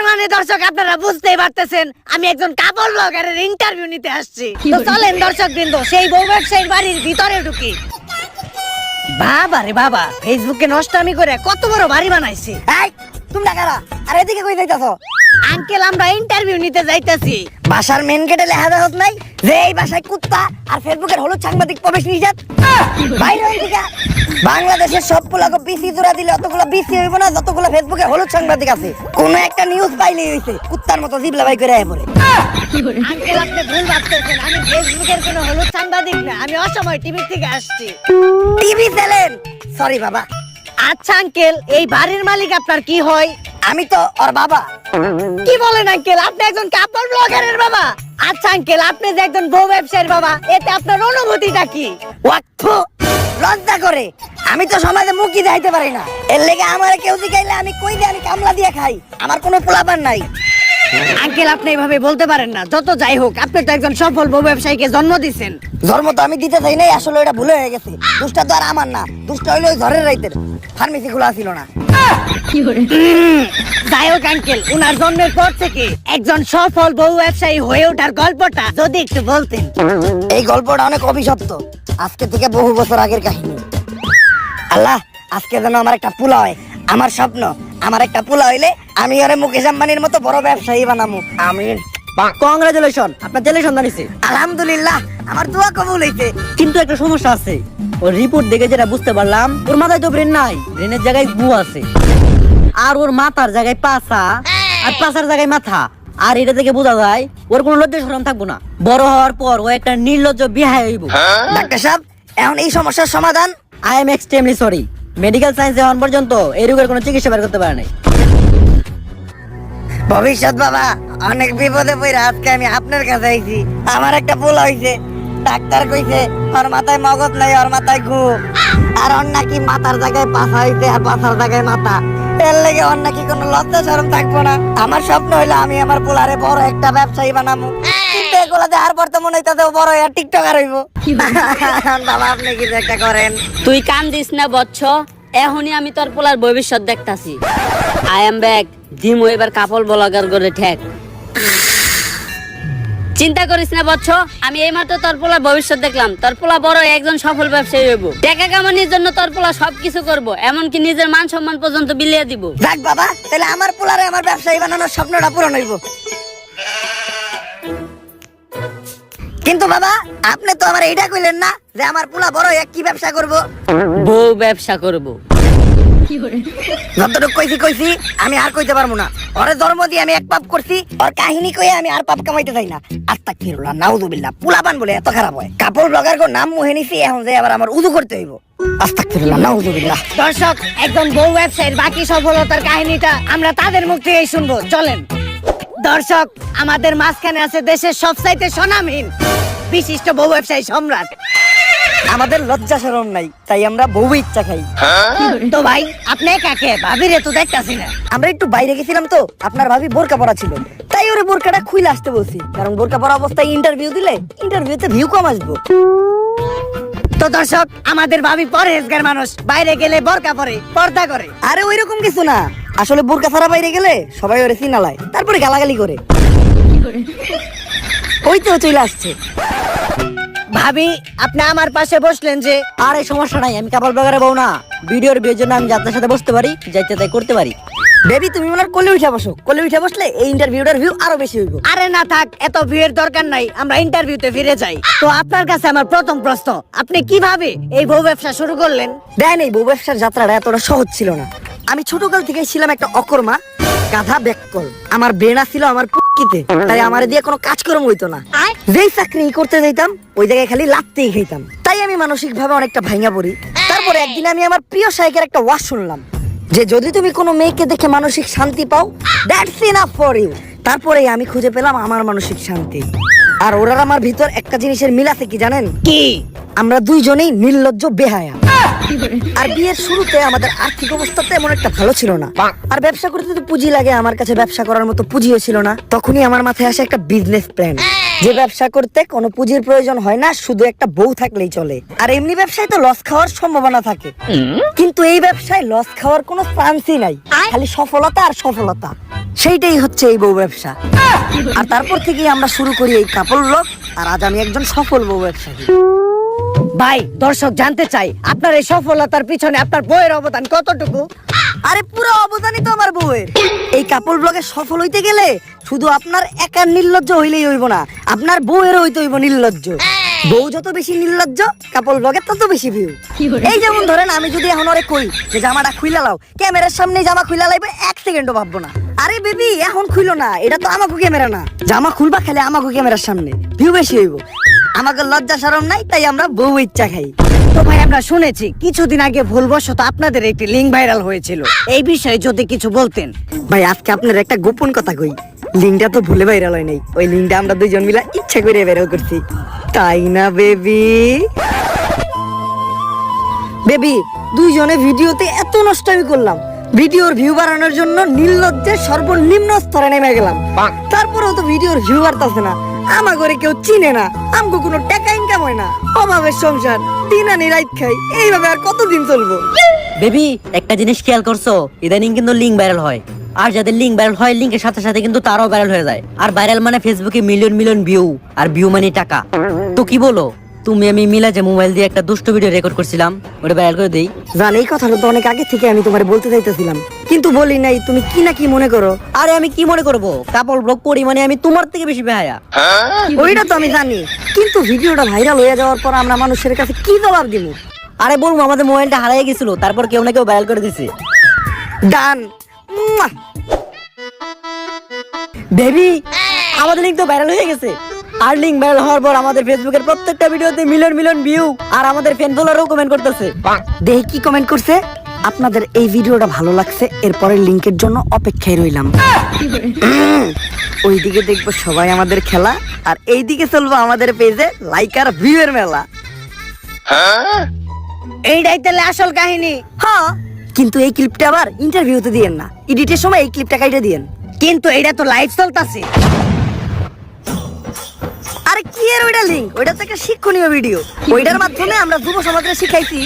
মানে দর্শক আপনারা বুঝতেই পারতেছেন আমি একজন কাপড় ব্লগারের ইন্টারভিউ নিতে আসছি। তো চলেন দর্শক বৃন্দ সেই বউ ব্যবসায়ীর বাড়ির ভিতরে ঢুকি। বাবা রে বাবা, ফেসবুকে নষ্টামি করে কত বড় বাড়ি বানাইছি। এই তোমরা কারা? আর এদিকে কই যাইতাছো? আঙ্কেল আমরা ইন্টারভিউ নিতে যাইতাছি। বাসার মেন গেটে লেখা দেখত নাই যে এই বাসায় কুত্তা আর ফেসবুকের হলুদ সাংবাদিক প্রবেশ নিষেধ? বাইরে হই দিকা। বাংলাদেশের সব পোলাকে বিসি জোড়া দিলে অতগুলো বিসি হইব না যতগুলো ফেসবুকে হলুদ সাংবাদিক আছে। কোন একটা নিউজ পাইলেই হইছে কুত্তার মতো জিবলা বাই করে আয় পড়ে। আঙ্কেল আপনি ভুল ভাবতেছেন, আমি ফেসবুকের কোনো হলুদ সাংবাদিক না, আমি অসময় টিভি থেকে আসছি। TV channel? সরি বাবা। আচ্ছা আঙ্কেল, এই বাড়ির মালিক আপনার কি হয়? আমি তো ওর বাবা। কি বলেন আঙ্কেল, আপনি একজন কাপড় ব্লগারের বাবা? আচ্ছা আঙ্কেল, আপনি যে একজন বউ ব্যবসায়ীর বাবা, এতে আপনার অনুভূতিটা কি? ওয়াক্ফু লজ্জা করে। আমি তো সমাজে মুখই দেখাইতে পারি না, এর লেগে আমার কেউ জিগাইলে আমি কই দিয়ে আমি কামলা দিয়ে খাই। আমার কোনো পোলাপান নাই। আঙ্কেল আপনি এভাবে বলতে পারেন না। যত যাই হোক, আপনি তো একজন সফল বউ ব্যবসায়ীকে জন্ম দিয়েছেন। ধর্ম তো আমি দিতে চাই নাই, আসলে ওটা ভুলে হয়ে গেছে। দুষ্টা তো আর আমার না, দুষ্টা হইলো ওই ঘরের রাইতের। ফার্মেসি খোলা ছিল না। যাই হোক আঙ্কেল, উনার জন্মের পর থেকে একজন সফল বউ ব্যবসায়ী হয়ে ওঠার গল্পটা যদি একটু বলতেন। এই গল্পটা অনেক অভিশপ্ত, আজকে থেকে বহু বছর আগের কাহিনী। আল্লাহ, আজকে যেন আমার একটা পোলা হয়। আমার স্বপ্ন আমার একটা পোলা হইলে আমি ওরে মুকেশ আম্বানির মতো বড় ব্যবসায়ী বানামু। আমিন। কংগ্রাচুলেশন, আপনার ছেলে সন্তান হইছে। আলহামদুলিল্লাহ, আমার দোয়া কবুল হইছে। কিন্তু একটা সমস্যা আছে। ওর রিপোর্ট দেখে যেটা বুঝতে পারলাম, ওর মাথায় তো ব্রেন নাই, ব্রেনের জায়গায় গু আছে। আর ওর মাথার জায়গায় পাছা, আর পাছার জায়গায় মাথা। আর এটা থেকে বোঝা যায় ওর কোনো লজ্জা শরম থাকবো না। বড় হওয়ার পর ও একটা নির্লজ্জ বিহায় হইব। ডাক্তার সাহেব, এখন এই সমস্যার সমাধান? I am extremely sorry, medical সায়েন্সে হওয়ার পর্যন্ত এই রোগের কোনো চিকিৎসা বের করতে পারে নাই। ভবিষ্যৎ বাবা, অনেক বিপদে পড়ে আজকে আমি আপনার কাছে আইছি। আমার একটা ভুল হইছে। ডাক্তার কইছে ওর মাথায় মগজ নাই, ওর মাথায় গু। আর ওর নাকি মাথার জায়গায় পাছা হইছে আর পাছার জায়গায় মাথা। এর লেগে ওর নাকি কোনো লজ্জা শরম থাকবো না। আমার স্বপ্ন হইলো আমি আমার পোলারে বড় একটা ব্যবসায়ী বানাবো। কিন্তু এগুলা দেখার পর তো মনে হইতাছে ও বড় একটা টিকটকার হইব। বাবা আপনি কিছু একটা করেন। তুই কান দিস না বচ্চ, এখনই আমি তোর পোলার ভবিষ্যৎ দেখতাছি। আই এম ব্যাক, দিমু এবার কাপড় ব্লগার করে ঠেক। চিন্তা করিস না বচ্চ, আমি এইমাত্র তোর পোলার ভবিষ্যৎ দেখলাম। তোর পোলা বড় একজন সফল ব্যবসায়ী হইব। টাকা কামানোর জন্য তোর পোলা সবকিছু করব, এমনকি নিজের মান সম্মান পর্যন্ত বিলিয়ে দিব। যাক বাবা, তাহলে আমার পোলারে আমার ব্যবসায়ী বানানোর স্বপ্নটা পূরণ হইব। কিন্তু বাবা, আপনি তো আমার এইটা কইলেন না যে আমার পোলা বড় হয়ে কি ব্যবসা করব। বউ ব্যবসা করব। যতটুকু কইছি আমি আর কইতে পারবো না। ওরে জন্ম দিয়ে আমি এক পাপ করছি, ওর কাহিনী কইয়ে আমি আর পাপ কামাইতে চাই না। আস্তাগফিরুল্লাহ, নাউযুবিল্লাহ। পোলাপান বলে এত খারাপ হয়? কাপড় ব্লগার কো নাম মুহে নিছি, এখন যে আবার আমার উযু করতে হইব। আস্তাগফিরুল্লাহ, নাউযুবিল্লাহ। দর্শক, একজন বউ ব্যবসায়ীর বাকি সফলতার কাহিনীটা আমরা তাদের মুখ থেকেই শুনবো। চলেন দর্শক, আমাদের মাঝখানে আছে দেশের সবচাইতে স্বনামহীন বিশিষ্ট বউ ব্যবসায়ী সম্রাট। আমাদের লজ্জা শরম নাই, তাই আমরা বউ ইচ্ছা খাই। তো ভাই আপনি কাকে? ভাবিরে তো দেখতাছি না। আমরা একটু বাইরে গেছিলাম তো, আপনার ভাবি বোরকা পরা ছিল, তাই ওরে বোরকাটা খুলে আসতে বলছি। কারণ বোরকা পরা অবস্থায় ইন্টারভিউ দিলে ইন্টারভিউতে ভিউ কম আসবো। তো দর্শক, আমাদের ভাবি পরহেজগার মানুষ, বাইরে গেলে বোরকা পরে, পর্দা করে। আরে ওইরকম কিছু না, আসলে বোরকা ছাড়া বাইরে গেলে সবাই ওরে চিনালায়, তারপরে গালাগালি করে। ওই তো চলে আসছে। ভাবি আপনি আমার পাশে বসলেন যে? আর এই সমস্যা নাই, আমি কাপড় ব্লগারে বউ না। ভিডিওর বিয়ের জন্য আমি যাত্রার সাথে বসতে পারি, যাইতে তাই করতে পারি। বেবি তুমি ওনার কোলে উঠে বসো, কোলে উঠে বসলে এই ইন্টারভিউটার ভিউ আরো বেশি হইব। আরে না থাক, এত ভিউয়ের দরকার নাই, আমরা ইন্টারভিউতে ফিরে যাই। তো আপনার কাছে আমার প্রথম প্রশ্ন, আপনি কিভাবে এই বউ ব্যবসা শুরু করলেন? দেন, এই বউ ব্যবসার যাত্রাটা এতটা সহজ ছিল না। আমি ছোটকাল থেকেই ছিলাম একটা অকর্মা, গাধা ব্যাককল। আমার ব্রেনা ছিল আমার পুটকিতে, তাই আমার দিয়ে কোনো কাজকর্ম হইতো না। যেই চাকরি করতে যাইতাম ওই জায়গায় খালি লাত্তেই খাইতাম। তাই আমি মানসিক ভাবে অনেকটা ভাঙা পড়ি। তারপরে একদিন আমি আমার প্রিয় শায়কের একটা ওয়াজ শুনলাম যে যদি তুমি কোনো মেয়েকে দেখে মানসিক শান্তি পাও, দ্যাটস ইনাফ ফর ইউ। তারপরে আমি খুঁজে পেলাম আমার মানসিক শান্তি। আর ওরার আমার ভিতর একটা জিনিসের মিল আছে, কি জানেন? কি? আমরা দুইজনেই নির্লজ্জ বেহায়া। আর বিয়ের শুরুতে আমাদের আর্থিক অবস্থা তেমন একটা ভালো ছিল না। আর ব্যবসা করতে তো পুঁজি লাগে, আমার কাছে ব্যবসা করার মতো পুঁজিও ছিল না। তখনই আমার মাথায় আসে একটা বিজনেস প্ল্যান। যে ব্যবসা করতে কোনো পুঁজির প্রয়োজন হয় না, শুধু একটা বউ থাকলেই চলে। আর এমনি ব্যবসায় তো লস খাওয়ার সম্ভাবনা থাকে, কিন্তু এই ব্যবসায় লস খাওয়ার কোনো চান্সই নাই, খালি সফলতা আর সফলতা। সেইটাই হচ্ছে এই বউ ব্যবসা। আর তারপর থেকেই আমরা শুরু করি এই কাপড় ব্লগ। আর আজ আমি একজন সফল বউ ব্যবসায়ী। ভাই, দর্শক জানতে চাই আপনার এই সফলতার পিছনে আপনার বউয়ের অবদান কতটুকু? আরে পুরো অবদানই তো আমার বউয়ের। এই কাপড় ব্লগে সফল হইতে গেলে শুধু আপনার একার নির্লজ্জ হইলেই হইব না, আপনার বউয়েরও হইতে হইব নির্লজ্জ। বউ যত বেশি নির্লজ্জ, কাপড় ব্লগে তত বেশি ভিউ। এই যেমন ধরেন, আমি যদি এখন ওরে কই যে জামাটা খুইলা লাও, ক্যামেরার সামনে জামা খুইলা লাইবে 1 সেকেন্ডও ভাববো না। আরে বেবি, এখন খুইলো না, এটা তো আমাকে ক্যামেরা না, জামা খুলবা খেলে আমাকে ক্যামেরার সামনে, ভিউ বেশি হইব। আমাকে লজ্জা শরম নাই, তাই আমরা বউ ইচ্ছা খাই। তো ভাই, আমরা শুনেছি কিছুদিন আগে ভুলবশত আপনাদের একটি লিঙ্ক ভাইরাল হয়েছিল, এই বিষয়ে যদি কিছু বলতেন। ভাই, আজকে আপনার একটা গোপন কথা কই, লিঙ্কটা তো ভুলে ভাইরাল হয় নাই, ওই লিঙ্কটা আমরা দুইজন মিলে ইচ্ছা করে ভাইরাল করছি, তাই না বেবি? বেবি, দুইজনে ভিডিওতে এত নষ্টামি করলাম, ভিডিওর ভিউ বাড়ানোর জন্য নির্লজ্জের সর্বনিম্ন স্তরে নেমে গেলাম, তারপরেও তো ভিডিওর ভিউ বাড়তাছে না। আমা করে কেউ চিনে না, আমগো কোনো টাকা ইনকাম হয় না, অভাবের সংসার, দিন আনি রাত খাই, এইভাবে আর কতদিন চলবো? বেবি, একটা জিনিস খেয়াল করছো, ইদানিং কিন্তু লিঙ্ক ভাইরাল হয়, আর যাদের লিঙ্ক ভাইরাল হয় লিঙ্কের সাথে সাথে কিন্তু তারাও ভাইরাল হয়ে যায়। আর ভাইরাল মানে ফেসবুকে মিলিয়ন মিলিয়ন ভিউ, আর ভিউ মানে টাকা। তো কি বলো তুমি, আমি মিলা যে মোবাইল দিয়ে একটা দুষ্ট ভিডিও রেকর্ড করছিলাম, ওটা ভাইরাল করে দেই? জান, এই কথাটা তো অনেক আগে থেকে আমি তোমার বলতে চাইতেছিলাম, কিন্তু বলি নাই। তুমি কি না কি মনে করো? আরে আমি কি মনে করবো, কাপড় ব্লগ করি মানে আমি তোমার থেকে বেশি বেহায়া। ওইটা তো আমি জানি, কিন্তু ভিডিওটা ভাইরাল হয়ে যাওয়ার পর আমরা মানুষের কাছে কি জবাব দিব? আরে বলবো আমাদের মোবাইলটা হারিয়ে গেছিল, তারপর কেউ না কেউ ভাইরাল করে দিছে। ডান। বেবি, আমাদের লিঙ্ক তো ভাইরাল হয়ে গেছে, আর লিঙ্ক ভাইরাল হওয়ার পর আমাদের ফেসবুকের প্রত্যেকটা ভিডিওতে মিলিয়ন মিলিয়ন ভিউ, আর আমাদের ফ্যান ফলোয়ারও কমেন্ট করতেছে। দেখি কি কমেন্ট করছে। আপনাদের এই ভিডিওটা ভালো লাগছে, এরপরের লিংকের জন্য অপেক্ষায় রইলাম। ওইদিকে দেখবো সবাই আমাদের খেলা, আর এইদিকে চলবো আমাদের পেজে লাইক আর ভিউ এর মেলা। এইটাই তাহলে আসল কাহিনী। হ্যাঁ, কিন্তু এই ক্লিপটা আবার ইন্টারভিউতে দিয়েন না, এডিটের সময় এই ক্লিপটা কাইটে দিয়েন। কিন্তু এটা তো লাইভ চলতেছে। আরে কি এর ওইটা লিংক, ওইটা তো একটা শিক্ষণীয় ভিডিও। ওইটার মাধ্যমে আমরা যুব সমাজকে শিখাইছি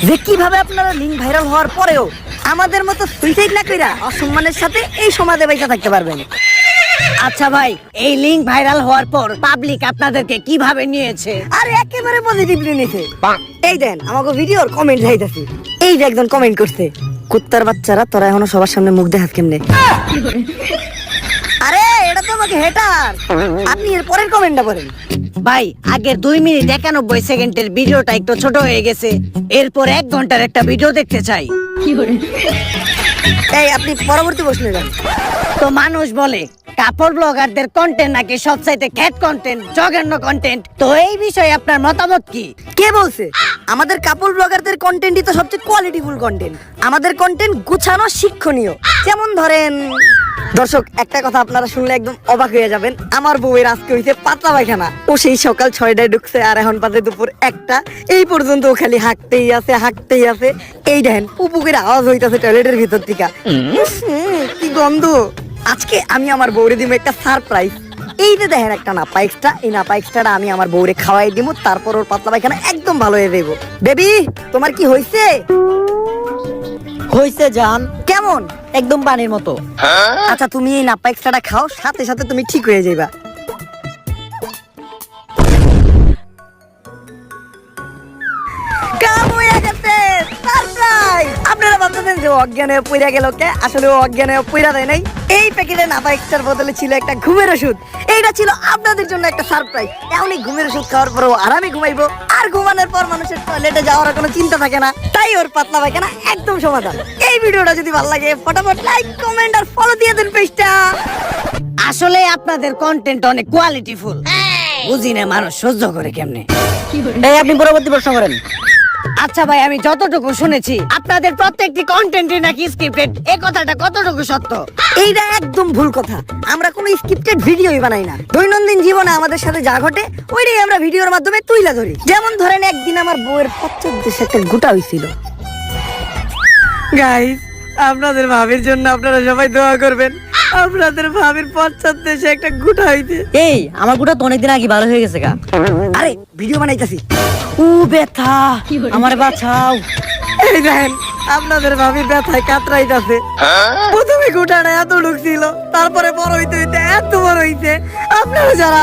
যে কিভাবে আপনারা লিংক ভাইরাল হওয়ার পরেও আমাদের মতো সুইসাইড না কইরা অসম্মানের সাথে এই সমাজে বেঁচে থাকতে পারবেন। আচ্ছা ভাই, এই লিংক ভাইরাল হওয়ার পর পাবলিক আপনাদেরকে কিভাবে নিয়েছে? আর একেবারে পজিটিভলি নিছে। এই দেন আমাকে ভিডিওর কমেন্ট যাইতাছি, এই যে একজন কমেন্ট করছে, কুত্তার বাচ্চারা তোরা এখনো সবার সামনে মুখ দেখাস কেমনে? আরে এটা তো আমাকে হেটার। আপনি এর পরের কমেন্টটা পড়েন। ভাই, আগের 2 মিনিট 91 সেকেন্ডের ভিডিওটা একটু ছোট হয়ে গেছে, এরপর 1 ঘন্টার একটা ভিডিও দেখতে চাই। এই আপনি পরবর্তী প্রশ্নে যান। তো মানুষ বলে কাপড় ব্লগারদের কন্টেন্ট নাকি সবচাইতে খ্যাত কন্টেন্ট, জঘন্য কন্টেন্ট, তো এই বিষয়ে আপনার মতামত কি? কে বলছে? আমাদের কাপড় ব্লগারদের কন্টেন্টই তো সবচেয়ে কোয়ালিটিফুল কন্টেন্ট। আমাদের কন্টেন্ট গুছানো, শিক্ষণীয়। যেমন ধরেন, দর্শক একটা কথা আপনারা শুনলে একদম অবাক হয়ে যাবেন, আমার বউয়ের আজকে হইছে পাতলা পায়খানা। ও সেই সকাল 6টায় ঢুকছে, আর এখন বাজে দুপুর 1টা, এই পর্যন্ত ও খালি হাঁকতেই আছে হাঁকতেই আছে। এই দেখেন পুপুকের আওয়াজ হইতাছে টয়লেটের ভিতর থেকে, কি গন্ধ। আজকে আমি আমার বউরে দিব একটা সারপ্রাইজ। এই যে দেখেন একটা নাপা এক্সট্রা, এই নাপা এক্সট্রাটা আমি আমার বউরে খাওয়াই দিব, তারপর ওর পাতলা পায়খানা একদম ভালো হয়ে যাইব। বেবি, তোমার কি হইছে? হইছে জান, কেমন? একদম পানির মতো। আচ্ছা, তুমি এই নাপা এক্সট্রাটা খাও, সাথে সাথে তুমি ঠিক হয়ে যাইবা। কাম হয়ে গেছে, সারপ্রাইজ। আপনারা ভাবতেছেন যে অজ্ঞান হয়ে পইরা গেল কে? আসলে ও অজ্ঞান হয়ে পইরা দেয় নাই। এই প্যাকেটে নাপা এক্সট্রার বদলে ছিল একটা ঘুমের ওষুধ। এইটা ছিল আপনাদের জন্য একটা সারপ্রাইজ। এখন এই ঘুমের ওষুধ খাওয়ার পর ও আরামে ঘুমাইবো, আর ঘুমানোর পর মানুষের টয়লেটে যাওয়ার কোনো চিন্তা থাকে না, তাই ওর পাতলা পায়খানা একদম সমাধান। এই ভিডিওটা যদি ভালো লাগে ফটাফট লাইক, কমেন্ট আর ফলো দিয়ে দেন পেজটা। আসলে আপনাদের কন্টেন্ট অনেক কোয়ালিটিফুল, বুঝি না মানুষ সহ্য করে কেমনে। এই আপনি পরবর্তী প্রশ্ন করেন। আচ্ছা ভাই, আমি যতটুকু শুনেছি আপনাদের প্রত্যেকটি কন্টেন্টই নাকি স্ক্রিপ্টেড, এই কথাটা কতটুকু সত্য? এইটা একদম ভুল কথা। আমরা কোনো স্ক্রিপ্টেড ভিডিওই বানাই না। দৈনন্দিন জীবনে আমাদের সাথে যা ঘটে ওইটাই আমরা ভিডিওর মাধ্যমে তুইলা ধরি। যেমন ধরেন, একদিন আমার বউয়ের 25 একটা গোটা হইছিল। গাইস, আপনাদের ভাবির জন্য আপনারা সবাই দোয়া করবেন। আপনাদের ভাবির পশ্চাৎ দেশে একটা গুটা হইতে। এই আমার গুটা তো অনেকদিন আগে ভালো হয়ে গেছে গা। আরে ভিডিও বানাইতাছি। ও ব্যথা, আমারে বাঁচাও। এই দেখেন আপনাদের ভাবির ব্যথায় কাতরাইতাছে। প্রথমে গুটাটা এত ঢুকছিল, তারপরে বড় হইতে হইতে এত বড় হইছে। আপনারা যারা